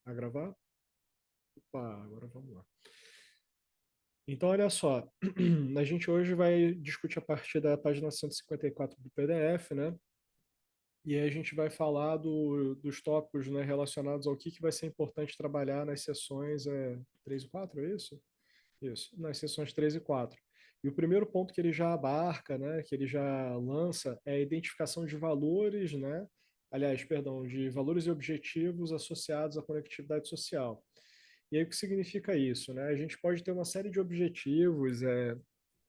A gravar? Opa, agora vamos lá. Então, olha só, a gente hoje vai discutir a partir da página 154 do PDF, né? E aí a gente vai falar dos tópicos, né, relacionados ao que vai ser importante trabalhar nas sessões 3 e 4, é isso? Isso, nas sessões 3 e 4. E o primeiro ponto que ele já abarca, né, que ele já lança, é a identificação de valores, né? Aliás, perdão, de valores e objetivos associados à conectividade social. E aí, o que significa isso, né? A gente pode ter uma série de objetivos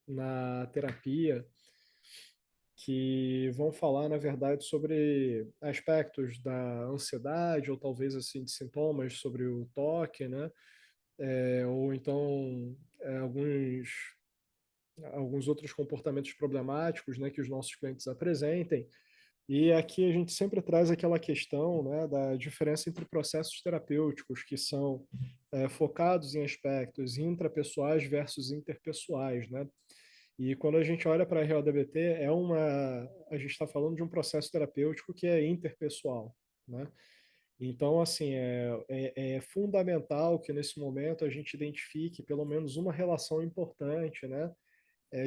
na terapia que vão falar, na verdade, sobre aspectos da ansiedade ou talvez assim de sintomas sobre o toque, né? Ou então alguns outros comportamentos problemáticos, né, que os nossos clientes apresentem. E aqui a gente sempre traz aquela questão, né, da diferença entre processos terapêuticos que são focados em aspectos intrapessoais versus interpessoais, né? E quando a gente olha para a RODBT, a gente está falando de um processo terapêutico que é interpessoal, né? Então, assim, é fundamental que nesse momento a gente identifique pelo menos uma relação importante, né?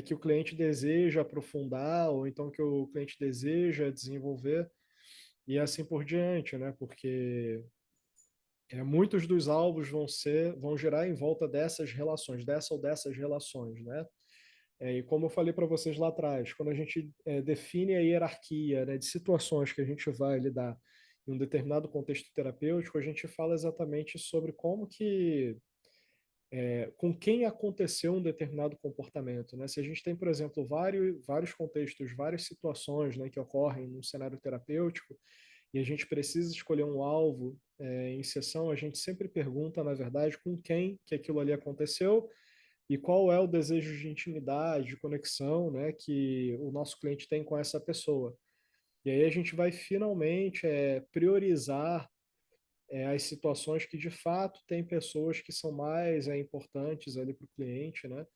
Que o cliente deseja aprofundar, ou então que o cliente deseja desenvolver, e assim por diante, né? Porque muitos dos alvos vão girar em volta dessas relações, dessa ou dessas relações, né? E como eu falei para vocês lá atrás, quando a gente define a hierarquia, né, de situações que a gente vai lidar em um determinado contexto terapêutico, a gente fala exatamente sobre como que com quem aconteceu um determinado comportamento, né? Se a gente tem, por exemplo, vários contextos, várias situações, né, que ocorrem num cenário terapêutico e a gente precisa escolher um alvo em sessão, a gente sempre pergunta, na verdade, com quem que aquilo ali aconteceu e qual é o desejo de intimidade, de conexão, né, que o nosso cliente tem com essa pessoa. E aí a gente vai finalmente priorizar as situações que de fato tem pessoas que são mais importantes ali para o cliente, né?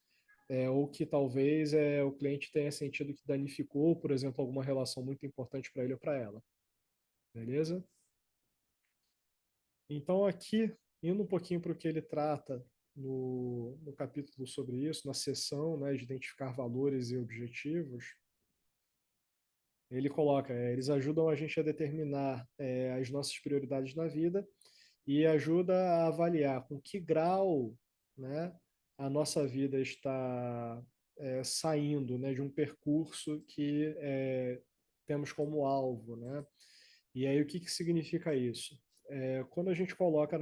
Ou que talvez o cliente tenha sentido que danificou, por exemplo, alguma relação muito importante para ele ou para ela. Beleza? Então, aqui, indo um pouquinho para o que ele trata no capítulo sobre isso, na seção, né, de identificar valores e objetivos, ele coloca, eles ajudam a gente a determinar as nossas prioridades na vida e ajuda a avaliar com que grau, né, a nossa vida está saindo, né, de um percurso que temos como alvo, né? E aí o que significa isso? Quando a gente coloca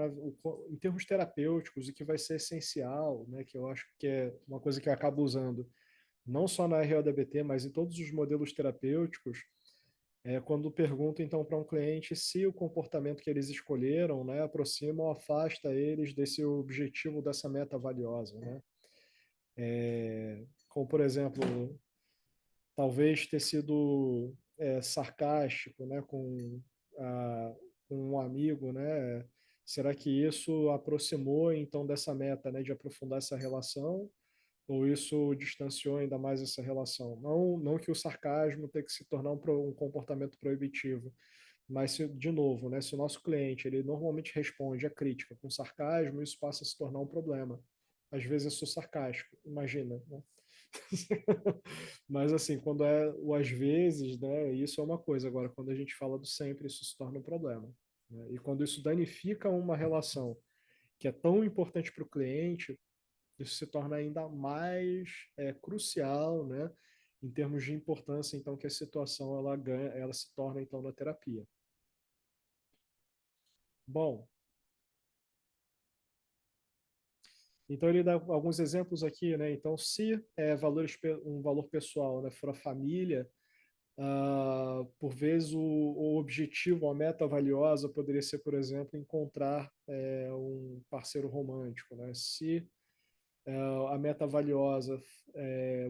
em termos terapêuticos, o que vai ser essencial, né, que eu acho que é uma coisa que eu acabo usando não só na RODBT, mas em todos os modelos terapêuticos, quando pergunto então para um cliente se o comportamento que eles escolheram, né, aproxima ou afasta eles desse objetivo, dessa meta valiosa, né? Como, por exemplo, talvez ter sido sarcástico, né, com um amigo, né? Será que isso aproximou então dessa meta, né, de aprofundar essa relação? Ou isso distanciou ainda mais essa relação? Não que o sarcasmo tenha que se tornar um comportamento proibitivo, mas se, de novo, né, se o nosso cliente ele normalmente responde a crítica com sarcasmo, isso passa a se tornar um problema. Às vezes eu sou sarcástico, imagina, né? Mas assim, quando é o às vezes, né, isso é uma coisa. Agora, quando a gente fala do sempre, isso se torna um problema, né? E quando isso danifica uma relação que é tão importante para o cliente, isso se torna ainda mais crucial, né, em termos de importância, então, que a situação ela ganha, ela se torna então na terapia. Bom, então ele dá alguns exemplos aqui, né? Então, se um valor pessoal, né, for a família, por vezes o objetivo, a meta valiosa poderia ser, por exemplo, encontrar um parceiro romântico, né? Se a meta valiosa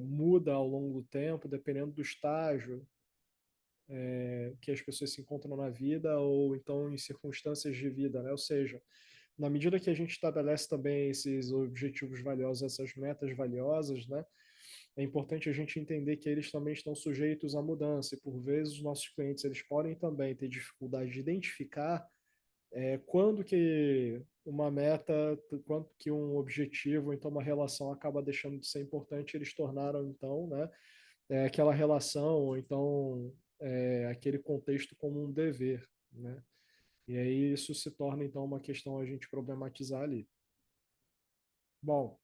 muda ao longo do tempo, dependendo do estágio que as pessoas se encontram na vida ou então em circunstâncias de vida, né? Ou seja, na medida que a gente estabelece também esses objetivos valiosos, essas metas valiosas, né? É importante a gente entender que eles também estão sujeitos à mudança e por vezes os nossos clientes eles podem também ter dificuldade de identificar Quando que uma meta, quando que um objetivo, então uma relação acaba deixando de ser importante, eles tornaram então, né, aquela relação, ou então aquele contexto como um dever, né? E aí isso se torna então uma questão a gente problematizar ali. Bom,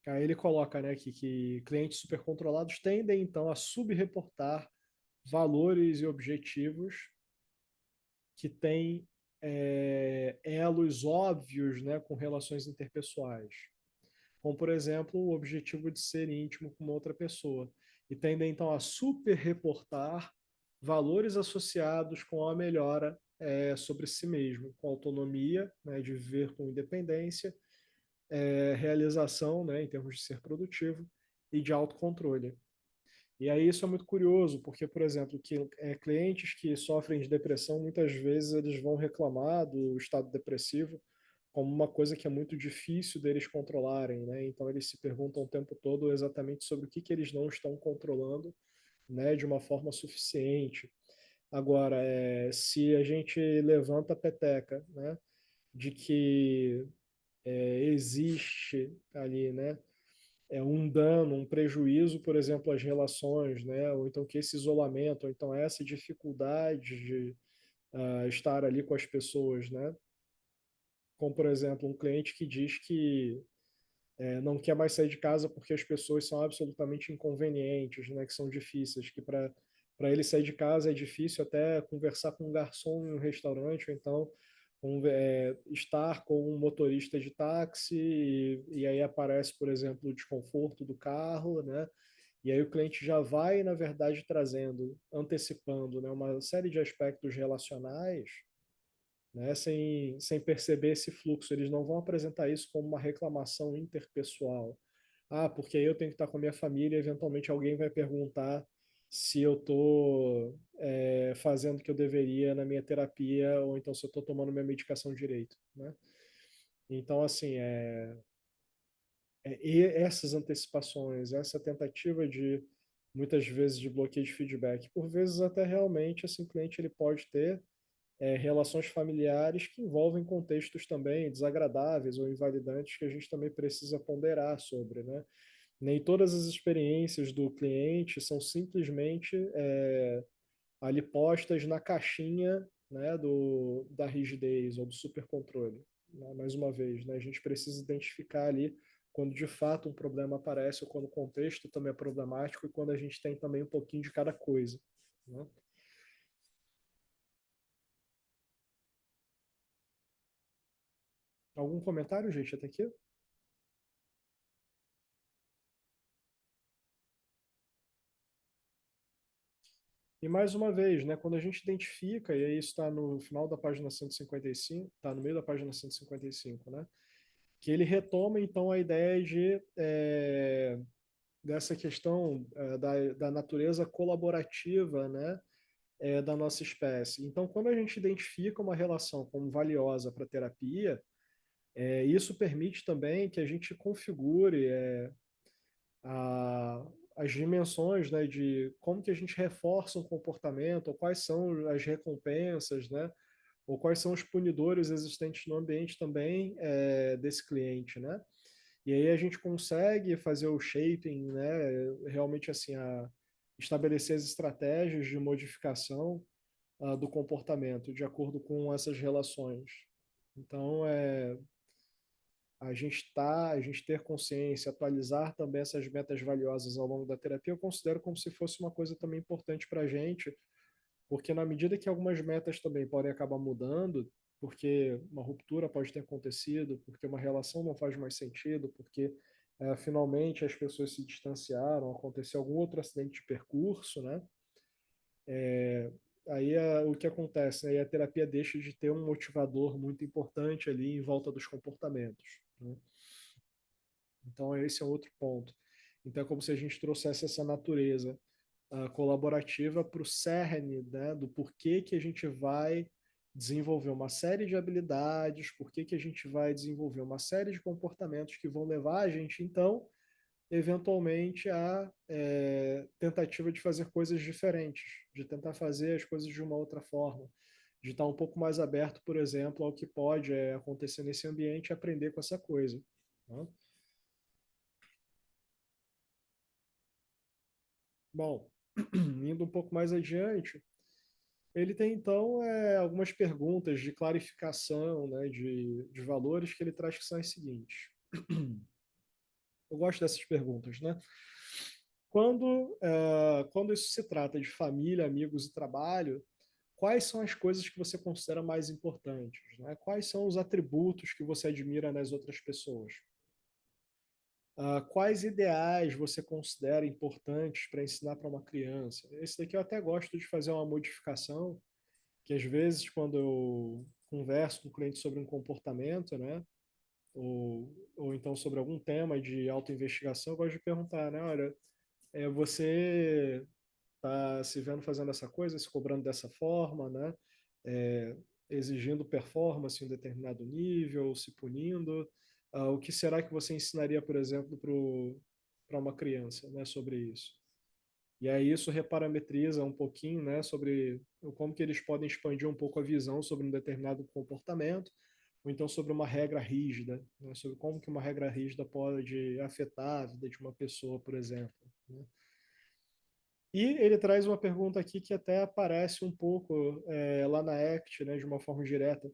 aí ele coloca, né, que clientes supercontrolados tendem então a subreportar valores e objetivos que têm elos óbvios, né, com relações interpessoais, como por exemplo o objetivo de ser íntimo com uma outra pessoa, e tendem então a superreportar valores associados com a melhora sobre si mesmo, com autonomia, né, de viver com independência, realização, né, em termos de ser produtivo, e de autocontrole. E aí isso é muito curioso, porque, por exemplo, clientes que sofrem de depressão, muitas vezes eles vão reclamar do estado depressivo como uma coisa que é muito difícil deles controlarem, né? Então eles se perguntam o tempo todo exatamente sobre o que eles não estão controlando, né, de uma forma suficiente. Agora, se a gente levanta a peteca, né, de que existe ali, né, um dano, um prejuízo, por exemplo, às relações, né? Ou então que esse isolamento, ou então essa dificuldade de estar ali com as pessoas, né? Como, por exemplo, um cliente que diz que não quer mais sair de casa porque as pessoas são absolutamente inconvenientes, né? Que são difíceis, que para ele sair de casa é difícil até conversar com um garçom em um restaurante, ou então estar com um motorista de táxi, e aí aparece, por exemplo, o desconforto do carro, né? E aí o cliente já vai, na verdade, trazendo, antecipando, né, uma série de aspectos relacionais, né, sem perceber esse fluxo. Eles não vão apresentar isso como uma reclamação interpessoal. Ah, porque aí eu tenho que estar com a minha família e eventualmente alguém vai perguntar se eu estou fazendo o que eu deveria na minha terapia, ou então se eu estou tomando minha medicação direito, né? Então, assim, e essas antecipações, essa tentativa de muitas vezes de bloqueio de feedback, por vezes até realmente assim, o cliente ele pode ter relações familiares que envolvem contextos também desagradáveis ou invalidantes que a gente também precisa ponderar sobre, né? Nem todas as experiências do cliente são simplesmente ali postas na caixinha, né, da rigidez ou do supercontrole. Né? Mais uma vez, né, a gente precisa identificar ali quando de fato um problema aparece ou quando o contexto também é problemático e quando a gente tem também um pouquinho de cada coisa. Né? Algum comentário, gente, até aqui? E mais uma vez, né, quando a gente identifica, e aí isso está no final da página 155, está no meio da página 155, né, que ele retoma então a ideia dessa questão da natureza colaborativa, né, da nossa espécie. Então, quando a gente identifica uma relação como valiosa para a terapia, isso permite também que a gente configure a, as dimensões, né, de como que a gente reforça um comportamento, ou quais são as recompensas, né, ou quais são os punidores existentes no ambiente também desse cliente, né? E aí a gente consegue fazer o shaping, né, realmente assim, estabelecer as estratégias de modificação do comportamento de acordo com essas relações. Então, a gente ter consciência, atualizar também essas metas valiosas ao longo da terapia, eu considero como se fosse uma coisa também importante para a gente, porque na medida que algumas metas também podem acabar mudando, porque uma ruptura pode ter acontecido, porque uma relação não faz mais sentido, porque finalmente as pessoas se distanciaram, aconteceu algum outro acidente de percurso, né? Aí o que acontece? Aí a terapia deixa de ter um motivador muito importante ali em volta dos comportamentos. Né? Então, esse é outro ponto. Então, é como se a gente trouxesse essa natureza colaborativa para o cerne, né, do porquê que a gente vai desenvolver uma série de habilidades, porquê que a gente vai desenvolver uma série de comportamentos que vão levar a gente, então, eventualmente, à tentativa de fazer coisas diferentes, de tentar fazer as coisas de uma outra forma, de estar um pouco mais aberto, por exemplo, ao que pode acontecer nesse ambiente e aprender com essa coisa. Né? Bom, indo um pouco mais adiante, ele tem então algumas perguntas de clarificação, né, de valores que ele traz que são as seguintes. Eu gosto dessas perguntas, né? Quando isso se trata de família, amigos e trabalho, quais são as coisas que você considera mais importantes? Né? Quais são os atributos que você admira nas outras pessoas? Quais ideais você considera importantes para ensinar para uma criança? Esse daqui eu até gosto de fazer uma modificação, que às vezes, quando eu converso com o cliente sobre um comportamento, né? Ou então sobre algum tema de autoinvestigação, eu gosto de perguntar, né? Olha, você está se vendo fazendo essa coisa, se cobrando dessa forma, né? É, exigindo performance em um determinado nível, se punindo. O que será que você ensinaria, por exemplo, para uma criança, né, sobre isso? E aí isso reparametriza um pouquinho, né, sobre como que eles podem expandir um pouco a visão sobre um determinado comportamento, ou então sobre uma regra rígida, né, sobre como que uma regra rígida pode afetar a vida de uma pessoa, por exemplo. Né? E ele traz uma pergunta aqui que até aparece um pouco lá na ACT, né, de uma forma direta.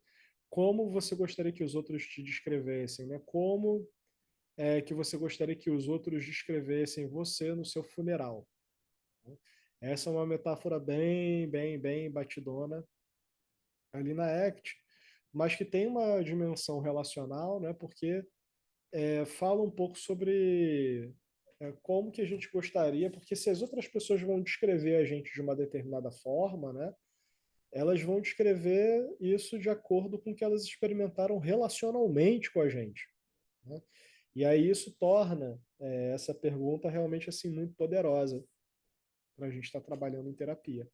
Como você gostaria que os outros te descrevessem? Né? Como que você gostaria que os outros descrevessem você no seu funeral? Né? Essa é uma metáfora bem batidona ali na ACT, mas que tem uma dimensão relacional, né, porque fala um pouco sobre como que a gente gostaria, porque se as outras pessoas vão descrever a gente de uma determinada forma, né, elas vão descrever isso de acordo com o que elas experimentaram relacionalmente com a gente. Né? E aí isso torna essa pergunta realmente assim muito poderosa para a gente estar trabalhando em terapia.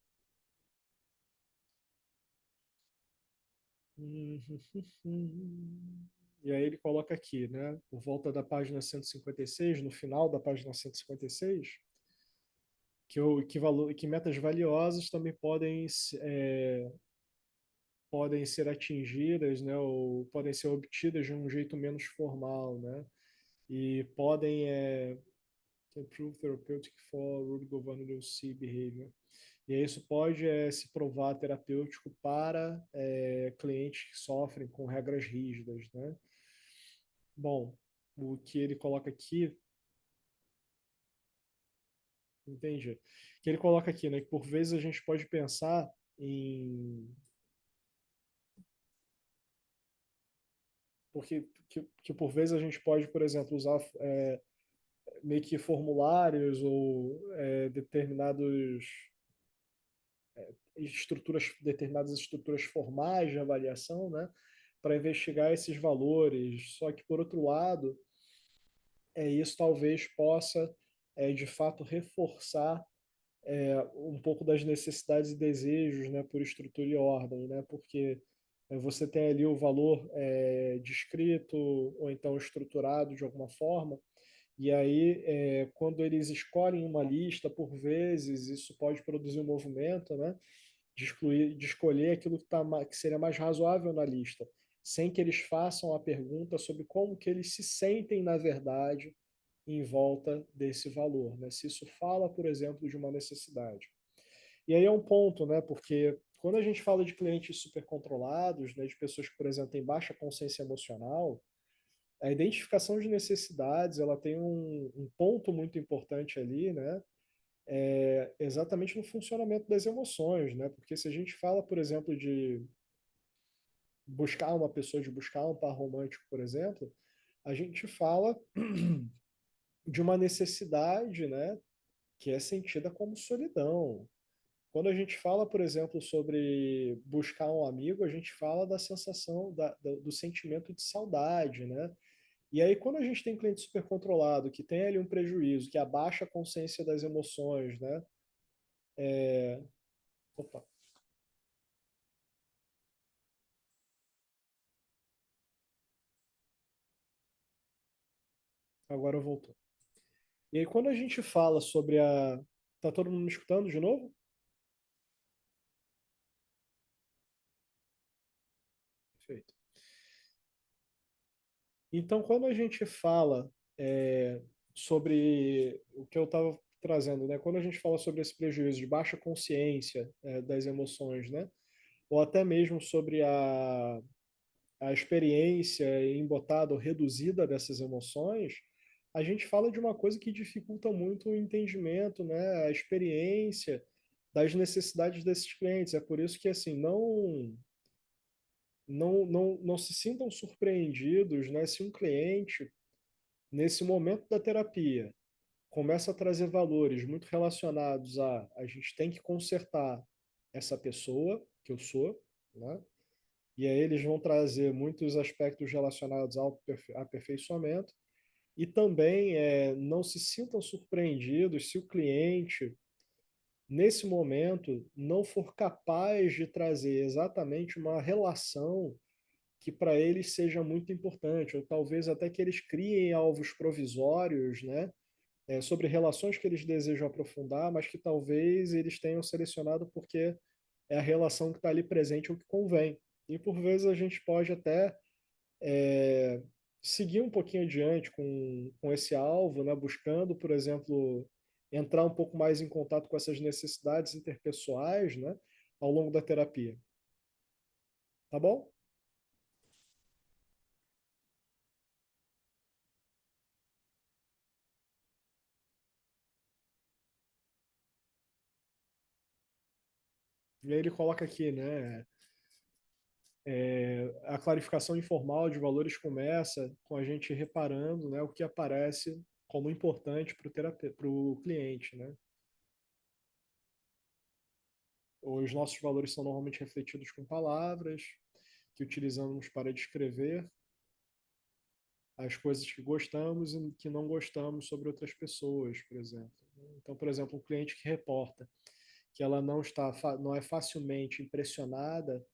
E aí ele coloca aqui, né, por volta da página 156, no final da página 156, que metas valiosas também podem ser atingidas, né, ou podem ser obtidas de um jeito menos formal, né, e podem improve therapeutic for root governance behavior. E isso pode se provar terapêutico para clientes que sofrem com regras rígidas, né? Bom, o que ele coloca aqui, entende? O que ele coloca aqui, né? Que por vezes a gente pode pensar em que por vezes a gente pode, por exemplo, usar meio que formulários ou determinadas estruturas formais de avaliação, né, para investigar esses valores. Só que, por outro lado, isso talvez possa, de fato, reforçar um pouco das necessidades e desejos, né, por estrutura e ordem, né, porque você tem ali o valor descrito ou então estruturado de alguma forma, e aí, quando eles escolhem uma lista, por vezes, isso pode produzir um movimento, né? De escolher aquilo que seria mais razoável na lista, sem que eles façam a pergunta sobre como que eles se sentem, na verdade, em volta desse valor, né? Se isso fala, por exemplo, de uma necessidade. E aí é um ponto, né? Porque quando a gente fala de clientes supercontrolados, né, de pessoas que, por exemplo, têm baixa consciência emocional, a identificação de necessidades, ela tem um ponto muito importante ali, né? Exatamente no funcionamento das emoções, né? Porque se a gente fala, por exemplo, de buscar uma pessoa, de buscar um par romântico, por exemplo, a gente fala de uma necessidade, né, que é sentida como solidão. Quando a gente fala, por exemplo, sobre buscar um amigo, a gente fala da sensação, do sentimento de saudade, né? E aí, quando a gente tem cliente super controlado, que tem ali um prejuízo, que abaixa a consciência das emoções, né? Opa, agora voltou. E aí, quando a gente fala sobre a. Tá todo mundo me escutando de novo? Perfeito. Então, quando a gente fala sobre o que eu estava trazendo, né? Quando a gente fala sobre esse prejuízo de baixa consciência das emoções, né? Ou até mesmo sobre a experiência embotada ou reduzida dessas emoções, a gente fala de uma coisa que dificulta muito o entendimento, né? A experiência das necessidades desses clientes. É por isso que, assim, não se sintam surpreendidos, né? Se um cliente, nesse momento da terapia, começa a trazer valores muito relacionados a gente tem que consertar essa pessoa que eu sou, né? E aí eles vão trazer muitos aspectos relacionados ao aperfeiçoamento e também não se sintam surpreendidos se o cliente, nesse momento, não for capaz de trazer exatamente uma relação que para eles seja muito importante, ou talvez até que eles criem alvos provisórios, né, sobre relações que eles desejam aprofundar, mas que talvez eles tenham selecionado porque é a relação que está ali presente o que convém. E por vezes a gente pode até é, seguir um pouquinho adiante com esse alvo, né, buscando, por exemplo, entrar um pouco mais em contato com essas necessidades interpessoais, né, ao longo da terapia. Tá bom? E aí ele coloca aqui, né, a clarificação informal de valores começa com a gente reparando, né, o que aparece como importante para o cliente, né? Os nossos valores são normalmente refletidos com palavras que utilizamos para descrever as coisas que gostamos e que não gostamos sobre outras pessoas, por exemplo. Então, por exemplo, um cliente que reporta que ela não é facilmente impressionada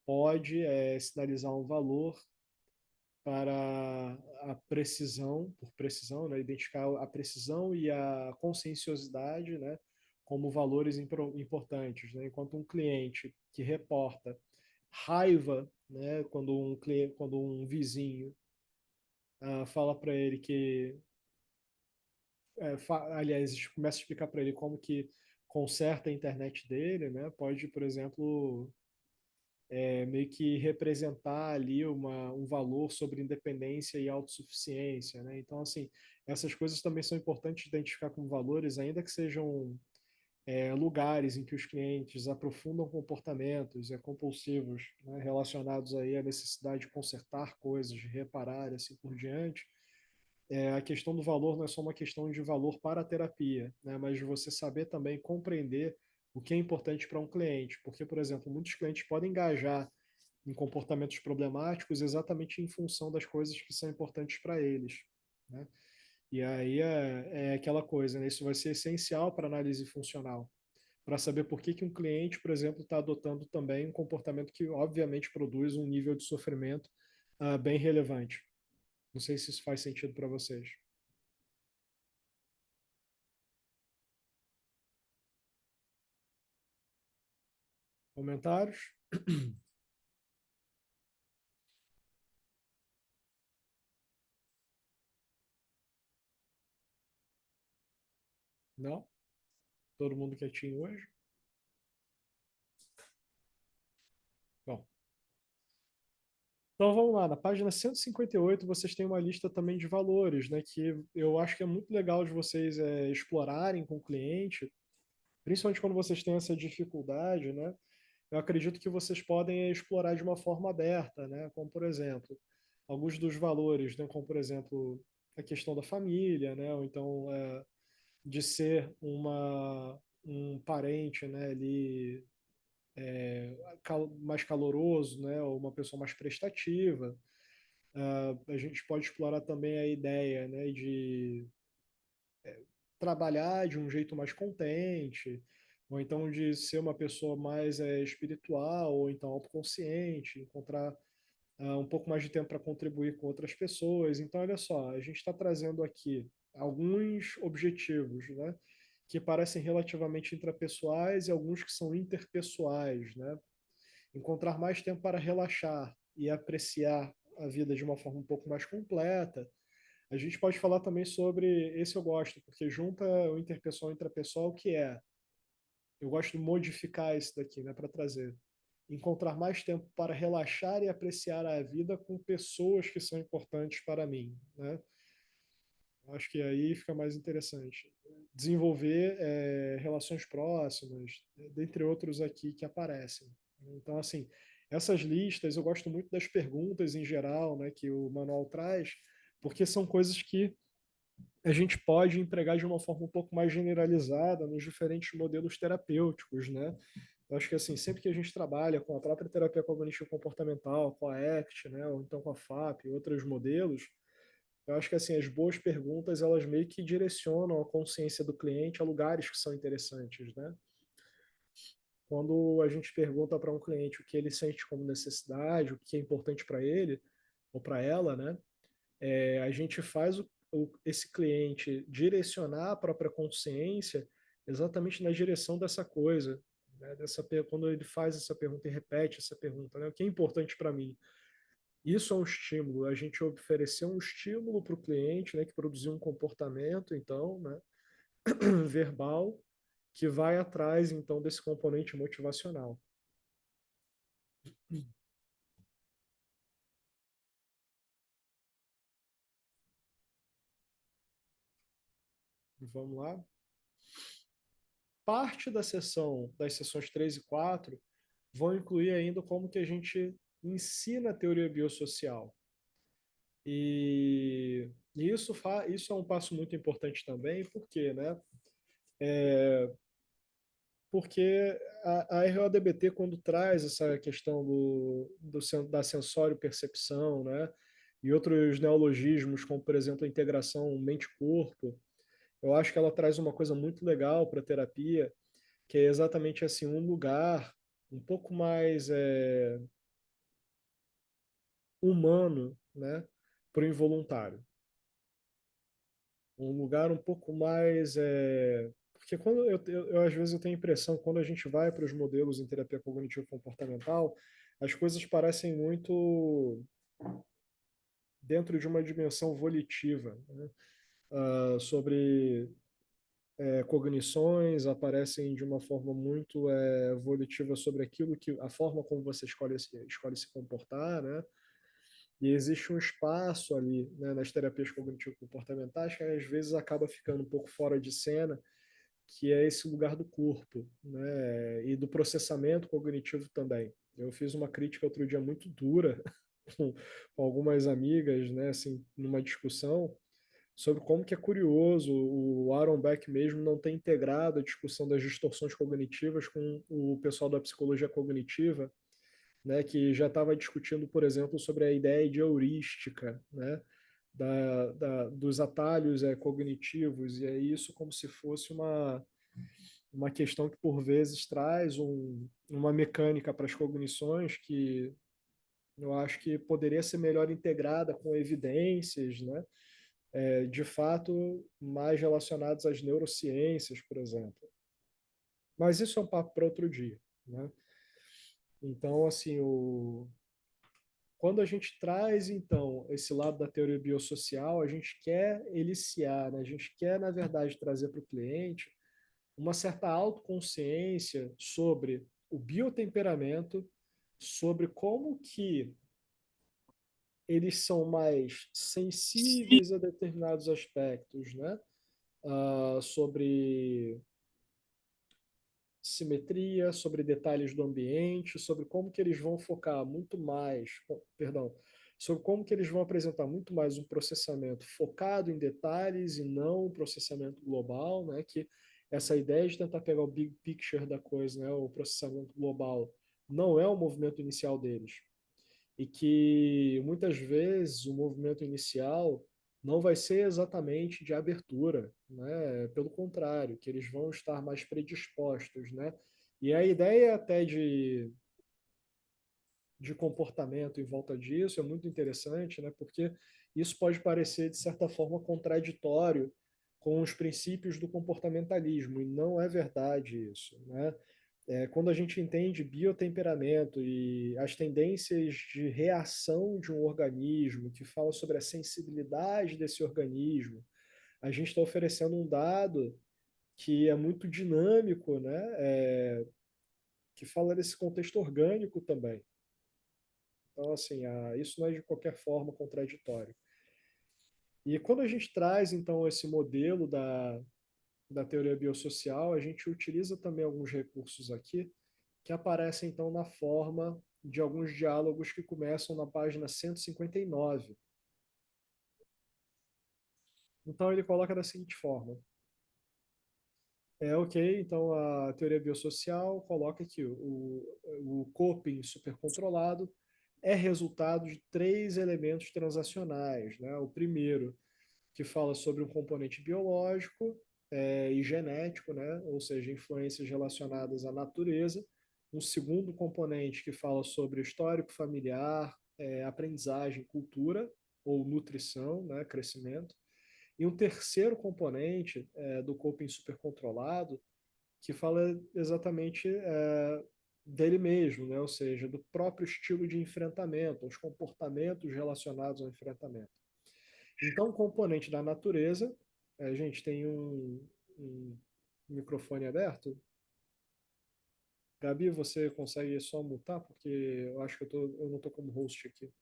pode sinalizar um valor para a precisão, por precisão, né, identificar a precisão e a conscienciosidade, né, como valores importantes, né? Enquanto um cliente que reporta raiva, né, quando um vizinho fala para ele que, aliás, começa a explicar para ele como que conserta a internet dele, né, pode, por exemplo, meio que representar ali um valor sobre independência e autossuficiência, né? Então, assim, essas coisas também são importantes de identificar como valores, ainda que sejam lugares em que os clientes aprofundam comportamentos compulsivos, né, relacionados aí à necessidade de consertar coisas, de reparar e assim por diante. A questão do valor não é só uma questão de valor para a terapia, né, mas de você saber também compreender o que é importante para um cliente. Porque, por exemplo, muitos clientes podem engajar em comportamentos problemáticos exatamente em função das coisas que são importantes para eles, né? E aí é aquela coisa, né? Isso vai ser essencial para análise funcional, para saber por que um cliente, por exemplo, está adotando também um comportamento que obviamente produz um nível de sofrimento bem relevante. Não sei se isso faz sentido para vocês. Comentários? Não? Todo mundo quietinho hoje? Bom, então vamos lá, na página 158 vocês têm uma lista também de valores, né, que eu acho que é muito legal de vocês explorarem com o cliente, principalmente quando vocês têm essa dificuldade, né? Eu acredito que vocês podem explorar de uma forma aberta, né? Como por exemplo, alguns dos valores, né? Como por exemplo a questão da família, né? Ou então de ser um parente, né? Ali mais caloroso, né? Ou uma pessoa mais prestativa. A gente pode explorar também a ideia, né, de trabalhar de um jeito mais contente, ou então de ser uma pessoa mais espiritual, ou então autoconsciente, encontrar um pouco mais de tempo para contribuir com outras pessoas. Então, olha só, a gente está trazendo aqui alguns objetivos, né, que parecem relativamente intrapessoais e alguns que são interpessoais, né? Encontrar mais tempo para relaxar e apreciar a vida de uma forma um pouco mais completa. A gente pode falar também sobre, esse eu gosto, porque junta o interpessoal e intrapessoal, que é, eu gosto de modificar isso daqui, né, para trazer. Encontrar mais tempo para relaxar e apreciar a vida com pessoas que são importantes para mim, né? Acho que aí fica mais interessante. Desenvolver relações próximas, dentre outros aqui que aparecem. Então, assim, essas listas, eu gosto muito das perguntas em geral, né, que o manual traz, porque são coisas que a gente pode empregar de uma forma um pouco mais generalizada nos diferentes modelos terapêuticos, né? Eu acho que assim, sempre que a gente trabalha com a própria terapia cognitivo comportamental, com a ACT, né, ou então com a FAP, e outros modelos, eu acho que assim, as boas perguntas, elas meio que direcionam a consciência do cliente a lugares que são interessantes, né? Quando a gente pergunta para um cliente o que ele sente como necessidade, o que é importante para ele ou para ela, né? A gente faz esse cliente direcionar a própria consciência exatamente na direção dessa coisa, né? Quando ele faz essa pergunta e repete essa pergunta, né? O que é importante para mim? Isso é um estímulo, a gente oferecer um estímulo para o cliente, né, que produziu um comportamento, então, né, verbal, que vai atrás, então, desse componente motivacional. Vamos lá. Parte da sessão, das sessões 3 e 4, vão incluir ainda como que a gente ensina a teoria biossocial. E isso é um passo muito importante também, porque, né? Porque a RODBT, quando traz essa questão da sensório-percepção, né? E outros neologismos, como, por exemplo, a integração mente-corpo, eu acho que ela traz uma coisa muito legal para a terapia, que é exatamente assim, um lugar um pouco mais humano, né, para o involuntário. Um lugar um pouco mais. Porque quando às vezes eu tenho a impressão que quando a gente vai para os modelos em terapia cognitivo-comportamental, as coisas parecem muito dentro de uma dimensão volitiva, né? Sobre cognições aparecem de uma forma muito volitiva sobre aquilo que a forma como você escolhe se comportar, né? E existe um espaço ali, né, nas terapias cognitivo-comportamentais que às vezes acaba ficando um pouco fora de cena, que é esse lugar do corpo, né, e do processamento cognitivo também. Eu fiz uma crítica outro dia muito dura com algumas amigas, né, assim, numa discussão sobre como que é curioso o Aaron Beck mesmo não ter integrado a discussão das distorções cognitivas com o pessoal da psicologia cognitiva, né, que já estava discutindo, por exemplo, sobre a ideia de heurística, né, dos atalhos cognitivos, e é isso como se fosse uma questão que, por vezes, traz uma mecânica para as cognições que eu acho que poderia ser melhor integrada com evidências, né, de fato, mais relacionados às neurociências, por exemplo. Mas isso é um papo para outro dia, né? Então, assim, quando a gente traz, então, esse lado da teoria biossocial, a gente quer eliciar, né? A gente quer, na verdade, trazer para o cliente uma certa autoconsciência sobre o biotemperamento, sobre como que eles são mais sensíveis a determinados aspectos, né? Sobre simetria, sobre detalhes do ambiente, sobre como que eles vão focar muito mais, perdão, sobre como que eles vão apresentar muito mais um processamento focado em detalhes e não um processamento global, né? Que essa ideia de tentar pegar o big picture da coisa, né? O processamento global, não é o movimento inicial deles e que muitas vezes o movimento inicial não vai ser exatamente de abertura, né? Pelo contrário, que eles vão estar mais predispostos, né? E a ideia até de comportamento em volta disso é muito interessante, né? Porque isso pode parecer, de certa forma, contraditório com os princípios do comportamentalismo, e não é verdade isso, né? Quando a gente entende biotemperamento e as tendências de reação de um organismo, que fala sobre a sensibilidade desse organismo, a gente está oferecendo um dado que é muito dinâmico, né? Que fala desse contexto orgânico também. Então, assim, isso não é de qualquer forma contraditório. E quando a gente traz, então, esse modelo da teoria biosocial, a gente utiliza também alguns recursos aqui que aparecem, então, na forma de alguns diálogos que começam na página 159. Então, ele coloca da seguinte forma: ok, então a teoria biosocial coloca que o coping supercontrolado é resultado de três elementos transacionais, né? O primeiro, que fala sobre um componente biológico e genético, né? Ou seja, influências relacionadas à natureza. Um segundo componente que fala sobre o histórico familiar, aprendizagem, cultura ou nutrição, né? Crescimento. E um terceiro componente do coping supercontrolado que fala exatamente dele mesmo, né? Ou seja, do próprio estilo de enfrentamento, os comportamentos relacionados ao enfrentamento. Então, o componente da natureza, a gente tem um microfone aberto. Gabi, você consegue só mutar? Porque eu acho que eu não estou como host aqui.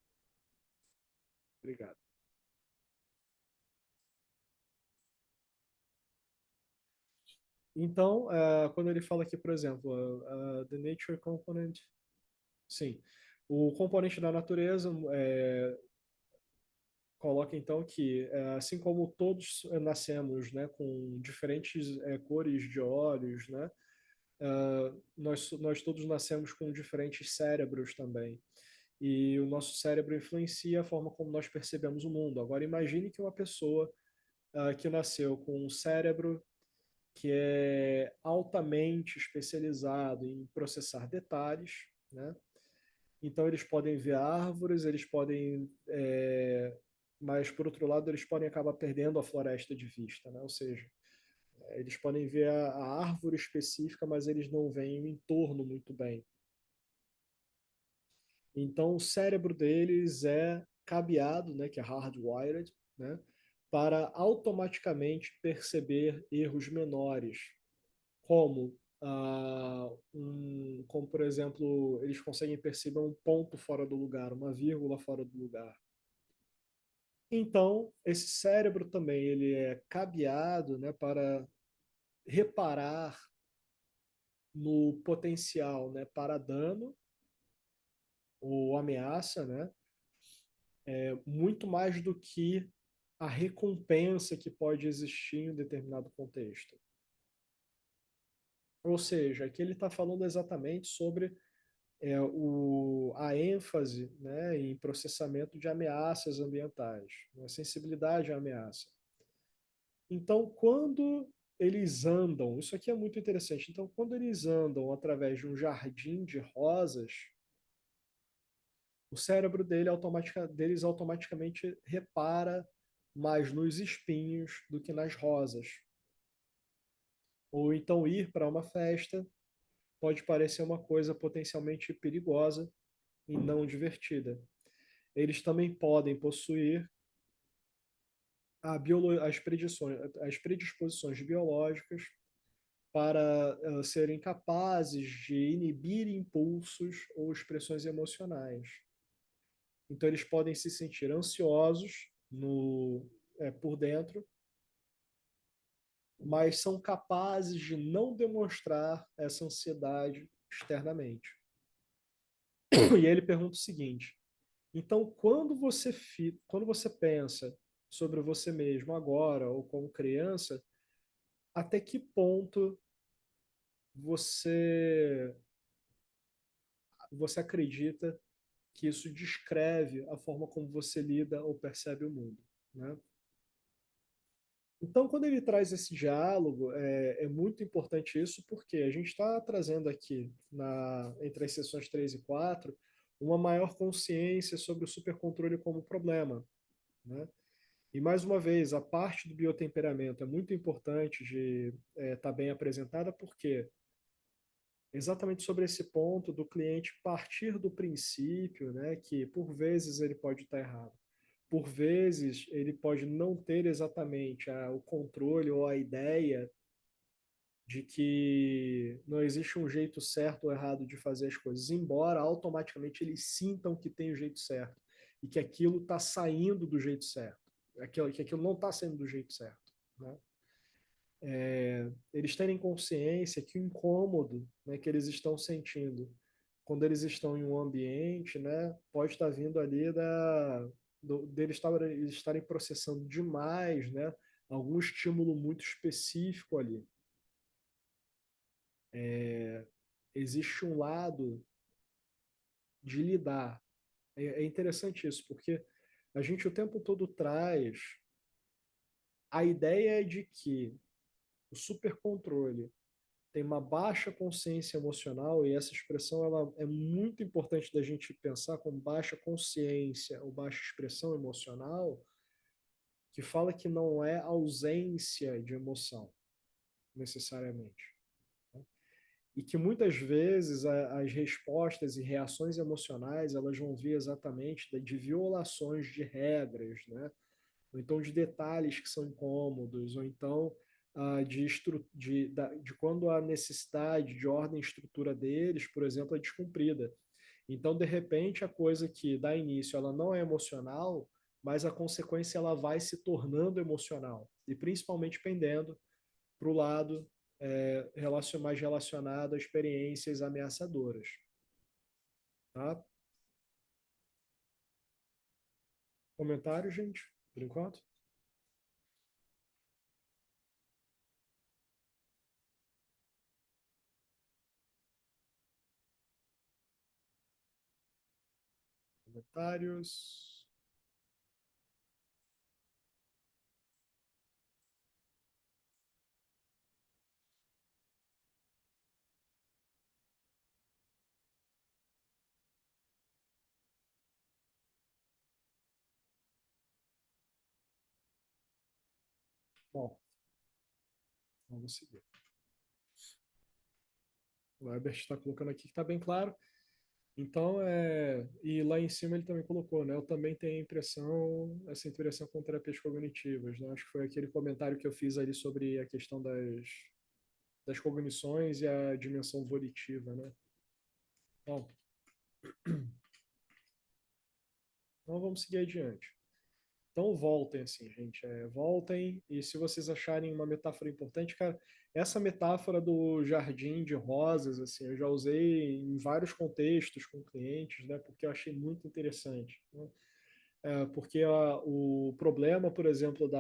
Obrigado. Então, quando ele fala aqui, por exemplo, the nature component, sim, o componente da natureza coloca então que, assim como todos nascemos, né, com diferentes cores de olhos, né, nós todos nascemos com diferentes cérebros também. E o nosso cérebro influencia a forma como nós percebemos o mundo. Agora, imagine que uma pessoa que nasceu com um cérebro que é altamente especializado em processar detalhes, né? Então, eles podem ver árvores, eles podem. Mas, por outro lado, eles podem acabar perdendo a floresta de vista, né? Ou seja, eles podem ver a árvore específica, mas eles não veem o entorno muito bem. Então, o cérebro deles é cabeado, né, que é hardwired, né, para automaticamente perceber erros menores, como, como, por exemplo, eles conseguem perceber um ponto fora do lugar, uma vírgula fora do lugar. Então, esse cérebro também ele é cabeado, né, para reparar no potencial, né, para dano ou ameaça, né, muito mais do que a recompensa que pode existir em um determinado contexto. Ou seja, aqui ele está falando exatamente sobre a ênfase, né, em processamento de ameaças ambientais, a sensibilidade à ameaça. Então, quando eles andam, isso aqui é muito interessante. Então, quando eles andam através de um jardim de rosas, o cérebro deles automaticamente repara mais nos espinhos do que nas rosas. Ou então ir para uma festa pode parecer uma coisa potencialmente perigosa e não divertida. Eles também podem possuir as predisposições biológicas para serem capazes de inibir impulsos ou expressões emocionais. Então, eles podem se sentir ansiosos por dentro, mas são capazes de não demonstrar essa ansiedade externamente. E aí ele pergunta o seguinte: então, quando você pensa sobre você mesmo agora ou como criança, até que ponto você você acredita que isso descreve a forma como você lida ou percebe o mundo, né? Então, quando ele traz esse diálogo, é muito importante isso, porque a gente está trazendo aqui, entre as sessões 3 e 4, uma maior consciência sobre o supercontrole como problema, né? E, mais uma vez, a parte do biotemperamento é muito importante de estar bem apresentada, porque exatamente sobre esse ponto do cliente partir do princípio, né, que por vezes ele pode estar errado. Por vezes ele pode não ter exatamente o controle ou a ideia de que não existe um jeito certo ou errado de fazer as coisas, embora automaticamente eles sintam que tem o jeito certo e que aquilo está saindo do jeito certo, que aquilo não está saindo do jeito certo, né? Eles terem consciência que o incômodo, né, que eles estão sentindo quando eles estão em um ambiente, né, pode estar vindo ali deles estarem processando demais, né, algum estímulo muito específico ali. Existe um lado de lidar. É interessante isso, porque a gente o tempo todo traz a ideia de que o supercontrole tem uma baixa consciência emocional, e essa expressão ela é muito importante da gente pensar como baixa consciência ou baixa expressão emocional, que fala que não é ausência de emoção, necessariamente. Né? E que muitas vezes as respostas e reações emocionais elas vão vir exatamente de violações de regras, né? Ou então de detalhes que são incômodos, ou então de quando a necessidade de ordem e estrutura deles, por exemplo, é descumprida. Então, de repente, a coisa que dá início, ela não é emocional, mas a consequência ela vai se tornando emocional, e principalmente pendendo para o lado mais relacionado a experiências ameaçadoras. Tá? Comentário, gente, por enquanto? Comentários? Bom, vamos seguir. O Herbert está colocando aqui que está bem claro. Então, e lá em cima ele também colocou, né? Eu também tenho essa impressão com terapias cognitivas, né? Acho que foi aquele comentário que eu fiz ali sobre a questão das cognições e a dimensão volitiva, né? Bom, então vamos seguir adiante. Então voltem, assim, gente. Voltem, e se vocês acharem uma metáfora importante, cara, essa metáfora do jardim de rosas, assim, eu já usei em vários contextos com clientes, né? Porque eu achei muito interessante, né? Porque o problema, por exemplo,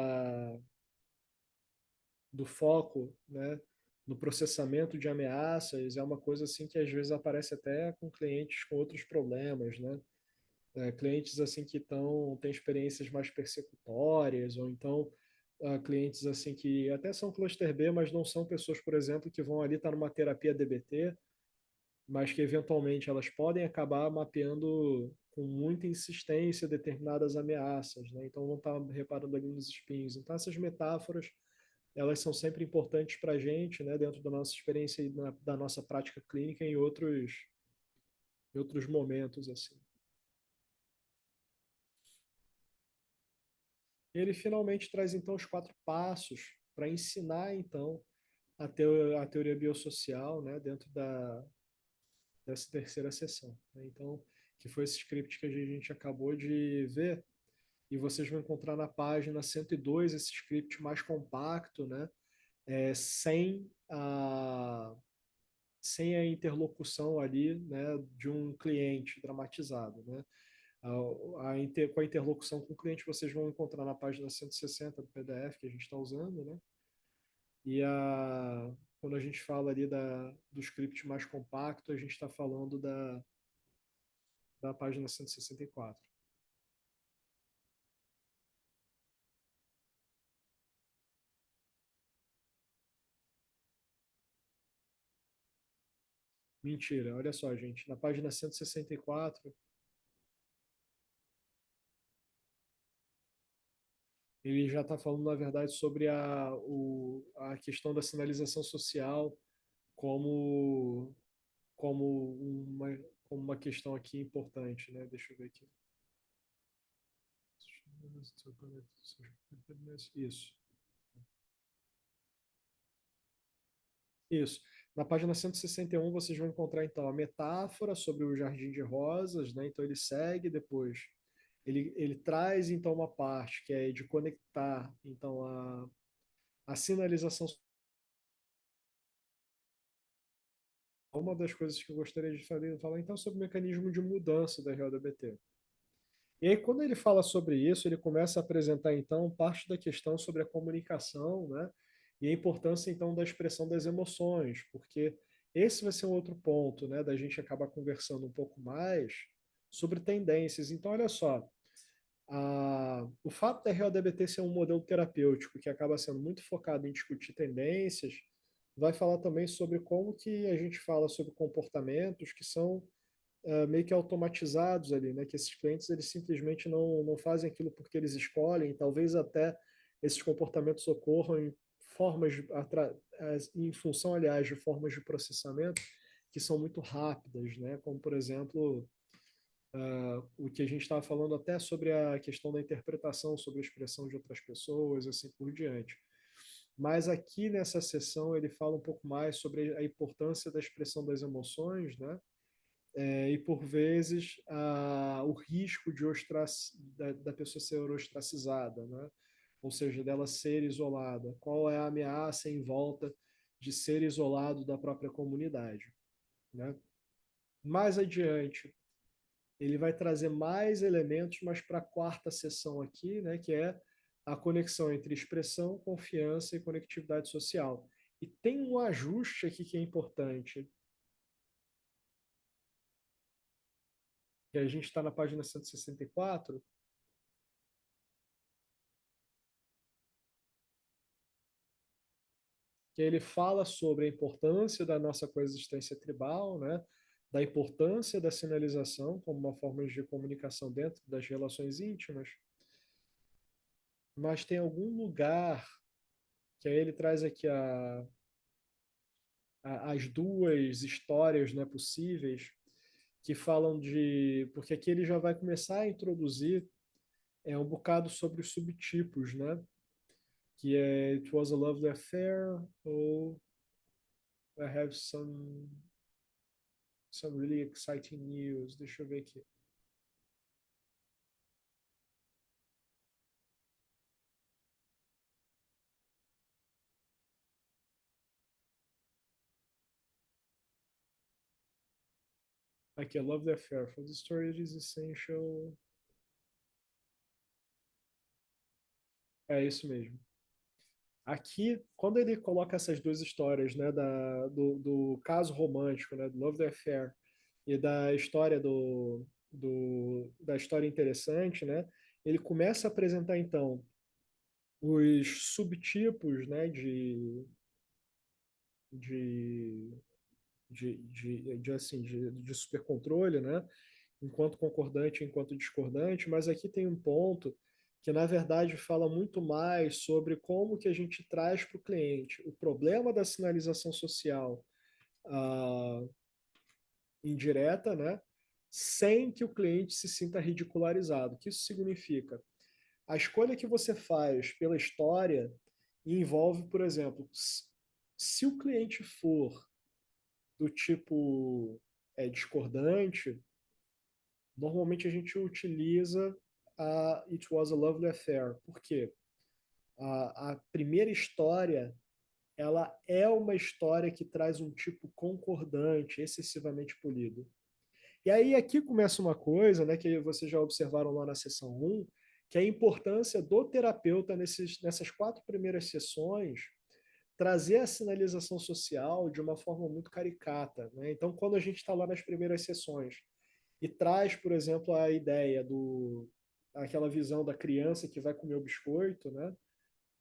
do foco, né, no processamento de ameaças é uma coisa assim que às vezes aparece até com clientes com outros problemas, né? Clientes assim que têm experiências mais persecutórias, ou então clientes assim que até são cluster B, mas não são pessoas, por exemplo, que vão ali estar numa terapia DBT, mas que eventualmente elas podem acabar mapeando com muita insistência determinadas ameaças, né? Então vão estar reparando ali nos espinhos. Então essas metáforas elas são sempre importantes para a gente, né? Dentro da nossa experiência e da nossa prática clínica em outros momentos assim. Ele finalmente traz então os 4 passos para ensinar então a teoria biossocial, né? Dentro dessa terceira sessão, né? Então que foi esse script que a gente acabou de ver. E vocês vão encontrar na página 102 esse script mais compacto, né? Sem sem a interlocução ali, né, de um cliente dramatizado, né? Com a interlocução com o cliente vocês vão encontrar na página 160 do PDF que a gente está usando, né? E quando a gente fala ali do script mais compacto, a gente está falando da página 164. Mentira, olha só, gente. Na página 164, ele já está falando, na verdade, sobre a questão da sinalização social como como uma, como uma questão aqui importante, né? Deixa eu ver aqui. Isso. Isso. Na página 161 vocês vão encontrar então a metáfora sobre o jardim de rosas, né? Então ele segue depois. Ele traz então uma parte que é de conectar então a sinalização. Uma das coisas que eu gostaria de falar então sobre o mecanismo de mudança da RLDBT. E aí, quando ele fala sobre isso, ele começa a apresentar, então, parte da questão sobre a comunicação, né? E a importância, então, da expressão das emoções, porque esse vai ser um outro ponto, né? Da gente acabar conversando um pouco mais sobre tendências. Então, olha só, o fato da RLDBT ser um modelo terapêutico que acaba sendo muito focado em discutir tendências, vai falar também sobre como que a gente fala sobre comportamentos que são meio que automatizados ali, né? Que esses clientes eles simplesmente não fazem aquilo porque eles escolhem, talvez até esses comportamentos ocorram em formas em função, aliás, de formas de processamento que são muito rápidas, né? Como por exemplo o que a gente estava falando até sobre a questão da interpretação sobre a expressão de outras pessoas, assim por diante. Mas aqui nessa sessão ele fala um pouco mais sobre a importância da expressão das emoções, né? E por vezes o risco de da pessoa ser ostracizada, né? Ou seja, dela ser isolada. Qual é a ameaça em volta de ser isolado da própria comunidade, né? Mais adiante, ele vai trazer mais elementos, mas para a quarta sessão aqui, né, que é a conexão entre expressão, confiança e conectividade social. E tem um ajuste aqui que é importante, que a gente está na página 164, que ele fala sobre a importância da nossa coexistência tribal, né? Da importância da sinalização como uma forma de comunicação dentro das relações íntimas, mas tem algum lugar que aí ele traz aqui as duas histórias, né, possíveis que falam de porque aqui ele já vai começar a introduzir um bocado sobre os subtipos, né? Que é It Was a Lovely Affair ou I Have some really exciting news. Deixa eu ver aqui. Aqui, I Love the Affair. For the story, it is essential. É isso mesmo. Aqui, quando ele coloca essas duas histórias, né, do caso romântico, né, do Love the Affair, e da história da história interessante, né, ele começa a apresentar, então, os subtipos, né, de, de supercontrole, né, enquanto concordante e enquanto discordante, mas aqui tem um ponto que, na verdade, fala muito mais sobre como que a gente traz para o cliente o problema da sinalização social ah, indireta, né? Sem que o cliente se sinta ridicularizado. O que isso significa? A escolha que você faz pela história envolve, por exemplo, se o cliente for do tipo discordante, normalmente a gente utiliza a It Was a Lovely Affair. Por quê? A primeira história, ela é uma história que traz um tipo concordante, excessivamente polido. E aí aqui começa uma coisa, né, que vocês já observaram lá na sessão um, que é a importância do terapeuta nessas quatro primeiras sessões trazer a sinalização social de uma forma muito caricata, né? Então, quando a gente está lá nas primeiras sessões e traz, por exemplo, a ideia aquela visão da criança que vai comer o biscoito, né?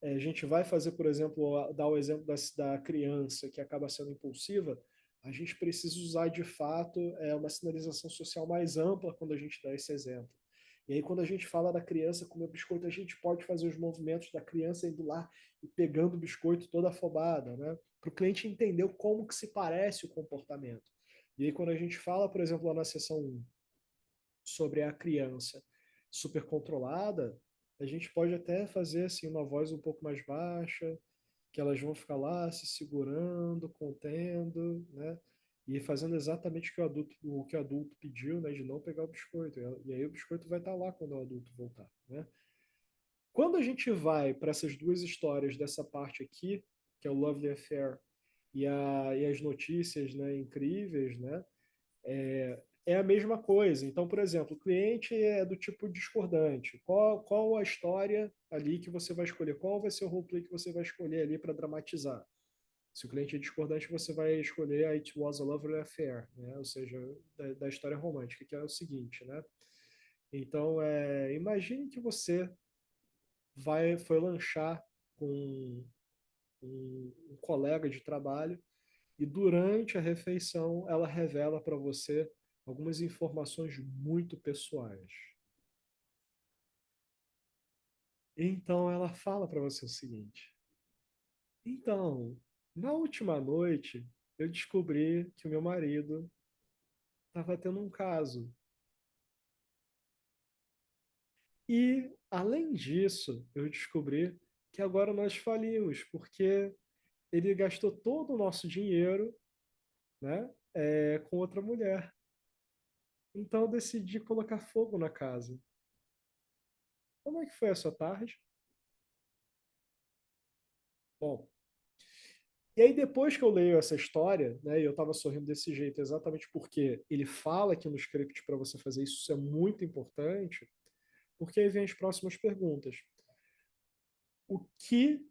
A gente vai fazer, por exemplo, dar o exemplo da criança que acaba sendo impulsiva, a gente precisa usar de fato uma sinalização social mais ampla quando a gente dá esse exemplo. E aí, quando a gente fala da criança comer biscoito, a gente pode fazer os movimentos da criança indo lá e pegando o biscoito toda afobada, né? Para o cliente entender como que se parece o comportamento. E aí, quando a gente fala, por exemplo, lá na seção 1, sobre a criança super controlada, a gente pode até fazer assim uma voz um pouco mais baixa, que elas vão ficar lá se segurando, contendo, né? E fazendo exatamente o que o adulto pediu, né? De não pegar o biscoito. E aí o biscoito vai estar lá quando o adulto voltar, né? Quando a gente vai para essas duas histórias dessa parte aqui, que é o Lovely Affair e as notícias, né, incríveis, né? É a mesma coisa. Então, por exemplo, o cliente é do tipo discordante. Qual a história ali que você vai escolher? Qual vai ser o roleplay que você vai escolher ali para dramatizar? Se o cliente é discordante, você vai escolher a It Was a Lovely Affair, né? Ou seja, da história romântica, que é o seguinte, né? Então, imagine que você foi lanchar com um colega de trabalho e durante a refeição ela revela para você algumas informações muito pessoais. Então ela fala para você o seguinte: então, na última noite eu descobri que o meu marido estava tendo um caso. E, além disso, eu descobri que agora nós falimos, porque ele gastou todo o nosso dinheiro, né, com outra mulher. Então eu decidi colocar fogo na casa. Como é que foi a sua tarde? Bom, e aí depois que eu leio essa história, né, e eu estava sorrindo desse jeito exatamente porque ele fala aqui no script para você fazer isso, isso é muito importante, porque aí vem as próximas perguntas. O que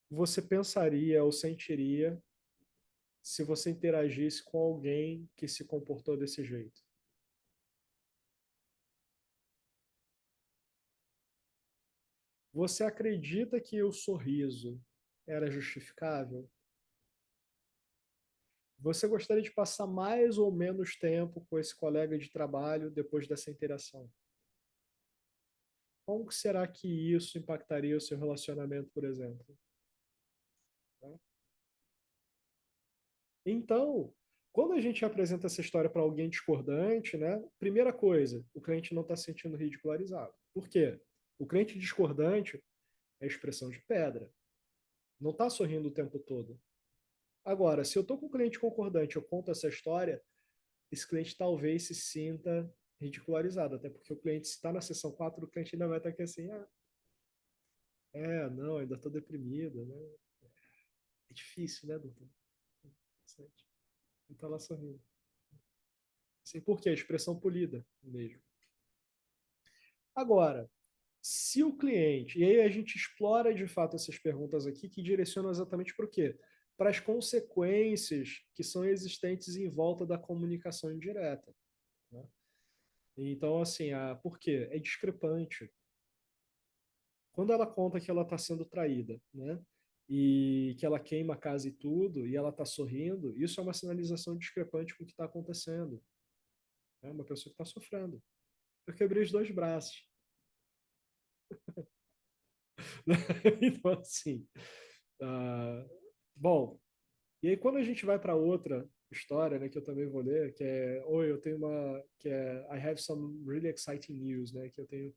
você pensaria ou sentiria se você interagisse com alguém que se comportou desse jeito? Você acredita que o sorriso era justificável? Você gostaria de passar mais ou menos tempo com esse colega de trabalho depois dessa interação? Como será que isso impactaria o seu relacionamento, por exemplo? Então, quando a gente apresenta essa história para alguém discordante, né? Primeira coisa, o cliente não está se sentindo ridicularizado. Por quê? O cliente discordante é expressão de pedra. Não está sorrindo o tempo todo. Agora, se eu estou com um cliente concordante, eu conto essa história, esse cliente talvez se sinta ridicularizado, até porque o cliente, se está na sessão 4, o cliente ainda vai estar aqui assim, não, ainda estou deprimido, né? É difícil, né, doutor? Não está lá sorrindo. Assim, por quê? A expressão polida mesmo. Agora, se o cliente, e aí a gente explora de fato essas perguntas aqui que direcionam exatamente para o quê? Para as consequências que são existentes em volta da comunicação indireta. Né? Então, assim, por quê? É discrepante. Quando ela conta que ela está sendo traída, né? E que ela queima a casa e tudo, e ela está sorrindo, isso é uma sinalização discrepante com o que está acontecendo. É uma pessoa que está sofrendo. Eu quebrei os dois braços. Então, assim, ah, bom, e aí quando a gente vai para outra história, né, que eu também vou ler, que é, oi, eu tenho que é I have some really exciting news, né, que eu tenho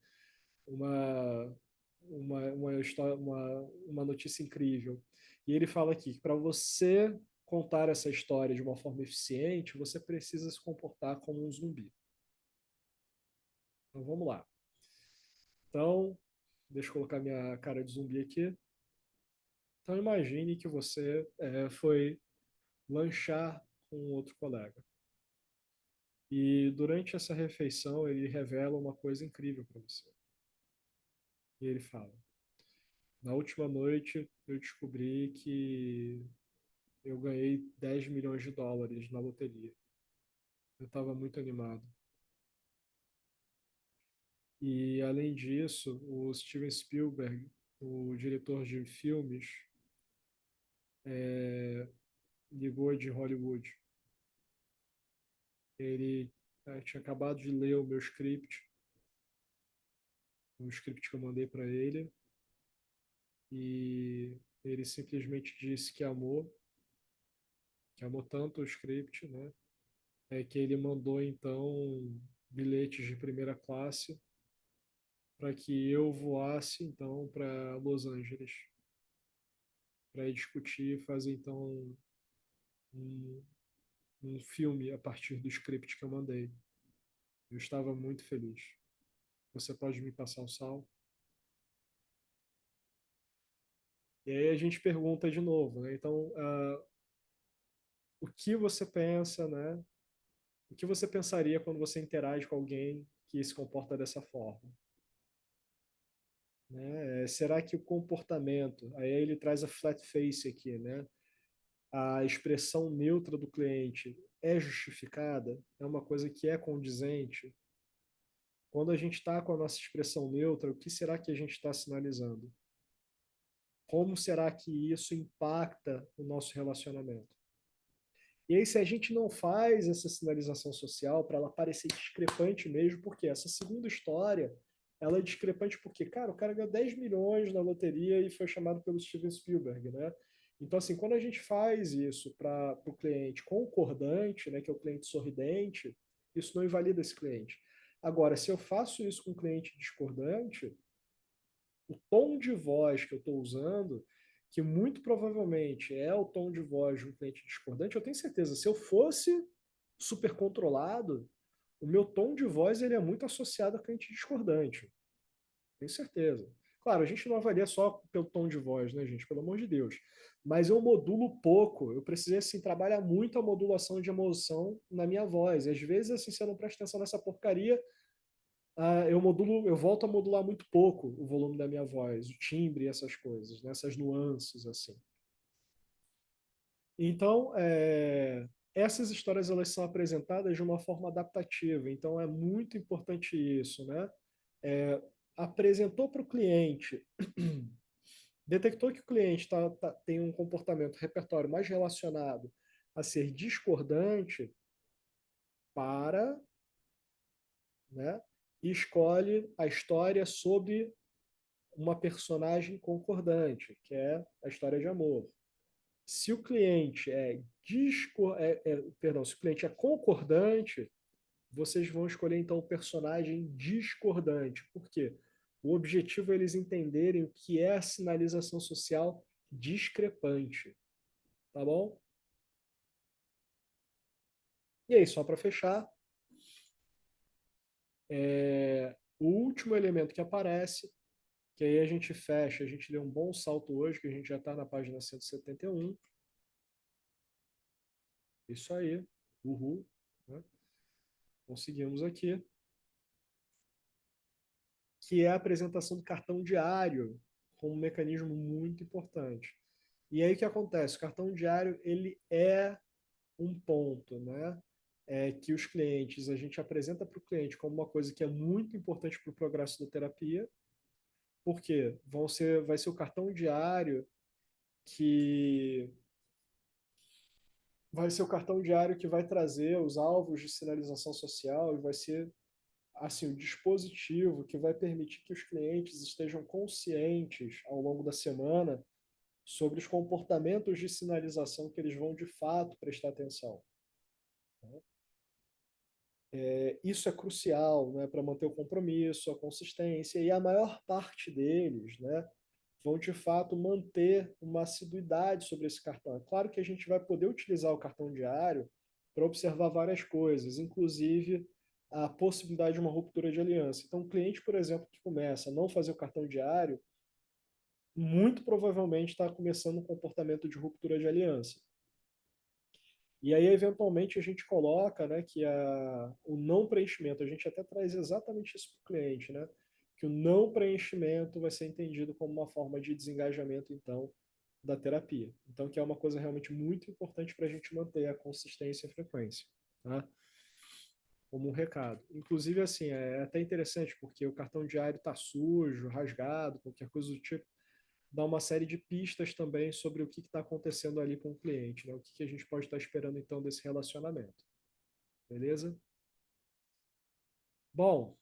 uma história, uma notícia incrível. E ele fala aqui que para você contar essa história de uma forma eficiente, você precisa se comportar como um zumbi. Então vamos lá. Então, deixa eu colocar minha cara de zumbi aqui. Então imagine que você foi lanchar com outro colega. E durante essa refeição ele revela uma coisa incrível para você. E ele fala: na última noite eu descobri que eu ganhei 10 milhões de dólares na loteria. Eu estava muito animado. E além disso, o Steven Spielberg, o diretor de filmes, ligou de Hollywood. Ele tinha acabado de ler o meu script, um script que eu mandei para ele, e ele simplesmente disse que amou tanto o script, né? que ele mandou então bilhetes de primeira classe para que eu voasse então para Los Angeles para discutir e fazer então um, um filme a partir do script que eu mandei. Eu estava muito feliz. Você pode me passar o sal? E aí a gente pergunta de novo, né? Então, o que você pensa, né? O que você pensaria quando você interage com alguém que se comporta dessa forma? Né? Será que o comportamento, aí ele traz a flat face aqui, né? A expressão neutra do cliente é justificada? É uma coisa que é condizente? Quando a gente está com a nossa expressão neutra, o que será que a gente está sinalizando? Como será que isso impacta o nosso relacionamento? E aí, se a gente não faz essa sinalização social para ela parecer discrepante mesmo, porque essa segunda história, ela é discrepante porque, cara, o cara ganhou 10 milhões na loteria e foi chamado pelo Steven Spielberg, né? Então, assim, quando a gente faz isso para o cliente concordante, né, que é o cliente sorridente, isso não invalida esse cliente. Agora, se eu faço isso com um cliente discordante, o tom de voz que eu estou usando, que muito provavelmente é o tom de voz de um cliente discordante, eu tenho certeza, se eu fosse super controlado, o meu tom de voz ele é muito associado a cliente discordante. Tenho certeza. Claro, a gente não avalia só pelo tom de voz, né, gente? Pelo amor de Deus. Mas eu modulo pouco. Eu precisei, assim, trabalhar muito a modulação de emoção na minha voz. E às vezes, assim, se eu não presto atenção nessa porcaria, eu volto a modular muito pouco o volume da minha voz, o timbre e essas coisas, né? Essas nuances assim. Então, essas histórias elas são apresentadas de uma forma adaptativa. Então, é muito importante isso, né? É, apresentou para o cliente, detectou que o cliente tem um comportamento, repertório mais relacionado a ser discordante, para, né? E escolhe a história sobre uma personagem concordante, que é a história de amor. Se o cliente perdão, se o cliente é concordante, vocês vão escolher então o personagem discordante. Por quê? O objetivo é eles entenderem o que é a sinalização social discrepante, tá bom? E aí, só para fechar, o último elemento que aparece, que aí a gente fecha, a gente deu um bom salto hoje, que a gente já está na página 171. Isso aí. Uhul. Né? Conseguimos aqui. Que é a apresentação do cartão diário, como um mecanismo muito importante. E aí o que acontece? O cartão diário ele é um ponto, né? Que os clientes, a gente apresenta para o cliente como uma coisa que é muito importante para o progresso da terapia, porque vai ser o cartão diário que vai trazer os alvos de sinalização social e vai ser assim, o dispositivo que vai permitir que os clientes estejam conscientes ao longo da semana sobre os comportamentos de sinalização que eles vão de fato prestar atenção. Isso é crucial, né, para manter o compromisso, a consistência, e a maior parte deles, né, vão de fato manter uma assiduidade sobre esse cartão. É claro que a gente vai poder utilizar o cartão diário para observar várias coisas, inclusive a possibilidade de uma ruptura de aliança. Então, o cliente, por exemplo, que começa a não fazer o cartão diário, muito provavelmente está começando um comportamento de ruptura de aliança. E aí, eventualmente, a gente coloca, né, que o não preenchimento, a gente até traz exatamente isso para o cliente, né? Que o não preenchimento vai ser entendido como uma forma de desengajamento, então, da terapia. Então, que é uma coisa realmente muito importante para a gente manter a consistência e a frequência, tá? Como um recado. Inclusive, assim, é até interessante, porque o cartão diário está sujo, rasgado, qualquer coisa do tipo, dá uma série de pistas também sobre o que está acontecendo ali com o cliente, né? O que a gente pode estar esperando então desse relacionamento, beleza? Bom,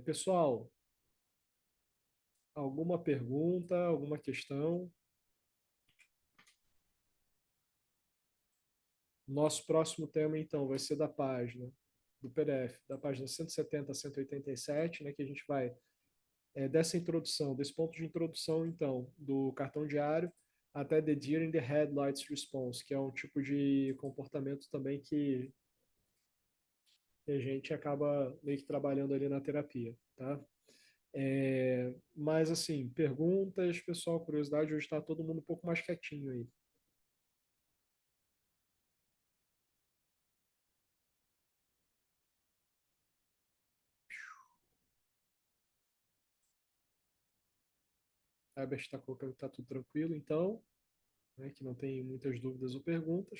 pessoal, alguma pergunta, alguma questão? Nosso próximo tema, então, vai ser da página do PDF, da página 170 a 187, né, que a gente vai dessa introdução, desse ponto de introdução, então, do cartão diário até the deer in the headlights response, que é um tipo de comportamento também que a gente acaba meio que trabalhando ali na terapia, tá? Mas, assim, perguntas, pessoal, curiosidade, hoje está todo mundo um pouco mais quietinho aí. A Herbert está colocando que está tudo tranquilo, então, né, que não tem muitas dúvidas ou perguntas.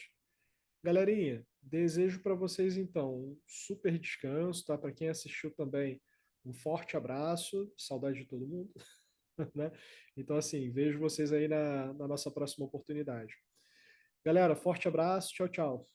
Galerinha, desejo para vocês então um super descanso, tá? Para quem assistiu também, um forte abraço, saudade de todo mundo, né? Então, assim, vejo vocês aí na nossa próxima oportunidade. Galera, forte abraço, tchau, tchau.